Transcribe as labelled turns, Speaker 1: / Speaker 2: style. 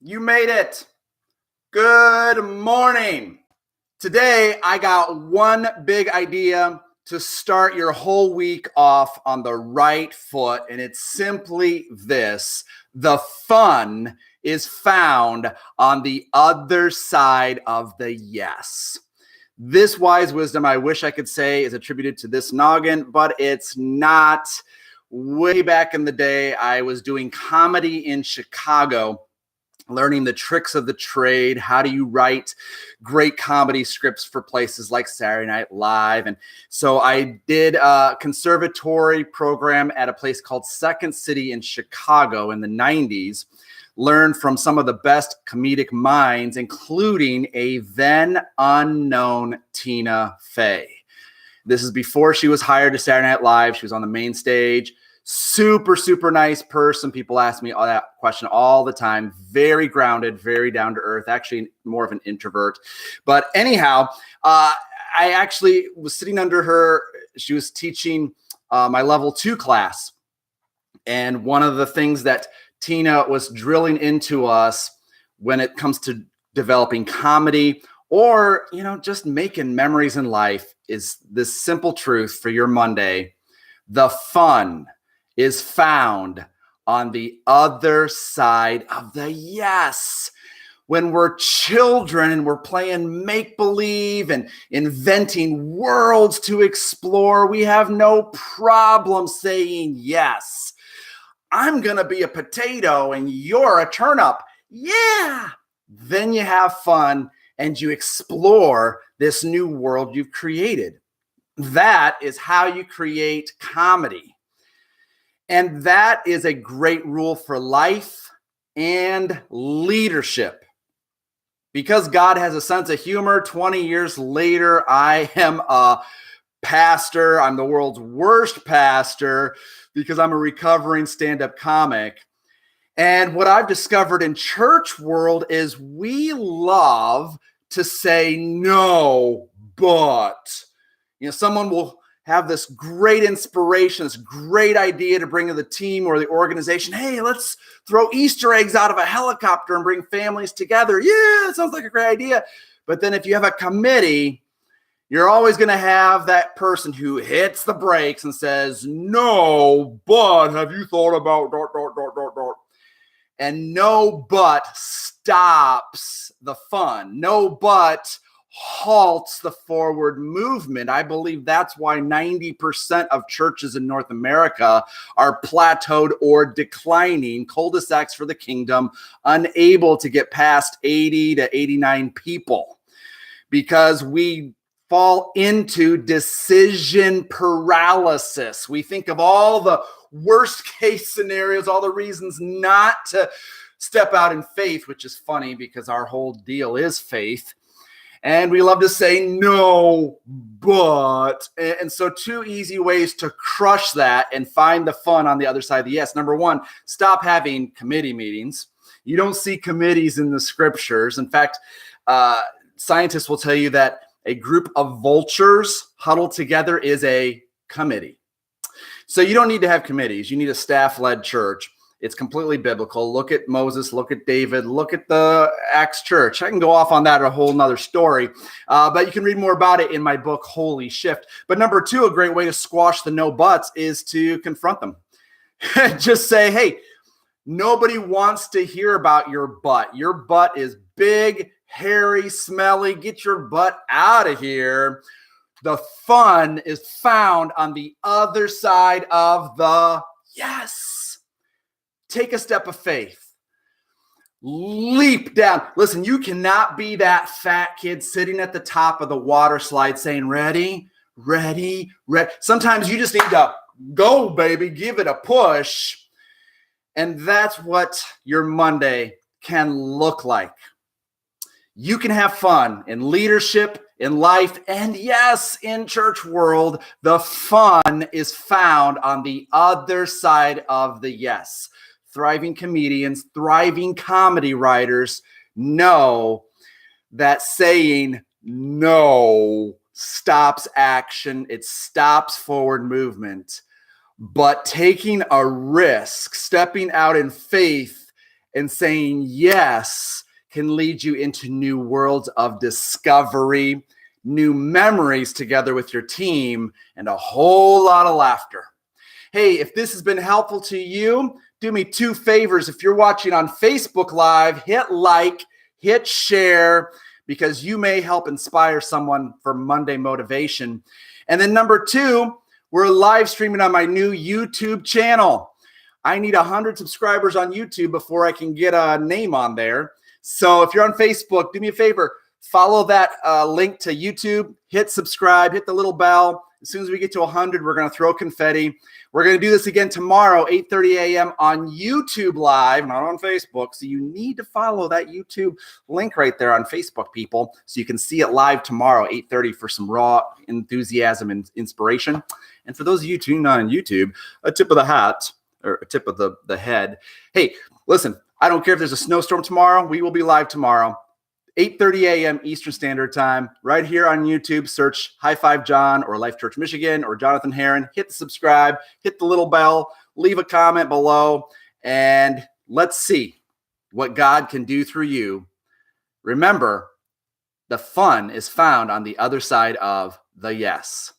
Speaker 1: You made it. Good morning. Today, I got one big idea to start your whole week off on the right foot, and it's simply this: the fun is found on the other side of the yes. This wise wisdom, I wish I could say, is attributed to this noggin, but it's not. Way back in the day, I was doing comedy in Chicago, learning the tricks of the trade. How do you write great comedy scripts for places like Saturday Night Live? And so I did a conservatory program at a place called Second City in Chicago in the 90s. Learned from some of the best comedic minds, including a then unknown Tina Fey. This is before she was hired to Saturday Night Live. She was on the main stage. Super, super nice person. People ask me that question all the time. Very grounded, very down to earth, actually more of an introvert. But anyhow, I actually was sitting under her. She was teaching my level 2 class. And one of the things that Tina was drilling into us when it comes to developing comedy or, just making memories in life is this simple truth for your Monday: the fun is found on the other side of the yes. When we're children and we're playing make-believe and inventing worlds to explore, we have no problem saying yes. I'm going to be a potato and you're a turnip. Yeah. Then you have fun and you explore this new world you've created. That is how you create comedy. And that is a great rule for life and leadership. Because God has a sense of humor, 20 years later, I am a pastor. I'm the world's worst pastor because I'm a recovering stand-up comic. And what I've discovered in church world is we love to say no, but. Someone will have this great inspiration, this great idea to bring to the team or the organization. Hey, let's throw Easter eggs out of a helicopter and bring families together. Yeah, that sounds like a great idea. But then if you have a committee, you're always going to have that person who hits the brakes and says, no, but have you thought about ... And no but stops the fun. No but halts the forward movement. I believe that's why 90% of churches in North America are plateaued or declining, cul-de-sacs for the kingdom, unable to get past 80 to 89 people, because we fall into decision paralysis. We think of all the worst case scenarios, all the reasons not to step out in faith, which is funny because our whole deal is faith. And we love to say no, but. And so 2 easy ways to crush that and find the fun on the other side of the yes. Number 1, stop having committee meetings. You don't see committees in the scriptures. In fact, scientists will tell you that a group of vultures huddled together is a committee. So you don't need to have committees. You need a staff-led church. It's completely biblical. Look at Moses, look at David, look at the Acts church. I can go off on that, a whole nother story, but you can read more about it in my book, Holy Shift. But number 2, a great way to squash the no buts is to confront them. Just say, hey, nobody wants to hear about your butt. Your butt is big, hairy, smelly. Get your butt out of here. The fun is found on the other side of the yes. Take a step of faith. Leap down. Listen, you cannot be that fat kid sitting at the top of the water slide saying, ready, ready, ready. Sometimes you just need to go, baby, give it a push. And that's what your Monday can look like. You can have fun in leadership, in life, and yes, in church world. The fun is found on the other side of the yes. Thriving comedians, thriving comedy writers know that saying no stops action. It stops forward movement. But taking a risk, stepping out in faith and saying yes can lead you into new worlds of discovery, new memories together with your team, and a whole lot of laughter. Hey, if this has been helpful to you, do me 2 favors. If you're watching on Facebook Live, hit like, hit share, because you may help inspire someone for Monday motivation. And then number 2, we're live streaming on my new YouTube channel. I need 100 subscribers on YouTube before I can get a name on there. So if you're on Facebook, do me a favor, follow that link to YouTube, hit subscribe, hit the little bell. As soon as we get to 100, we're going to throw confetti. We're going to do this again tomorrow, 8:30 a.m. on YouTube Live, not on Facebook. So you need to follow that YouTube link right there on Facebook, people, so you can see it live tomorrow, 8:30, for some raw enthusiasm and inspiration. And for those of you tuning on YouTube, a tip of the hat, or a tip of the head. Hey, listen, I don't care if there's a snowstorm tomorrow. We will be live tomorrow, 8:30 a.m. Eastern Standard Time, right here on YouTube. Search High Five John or Life Church Michigan or Jonathan Heron. Hit the subscribe, hit the little bell, leave a comment below, and let's see what God can do through you. Remember, the fun is found on the other side of the yes.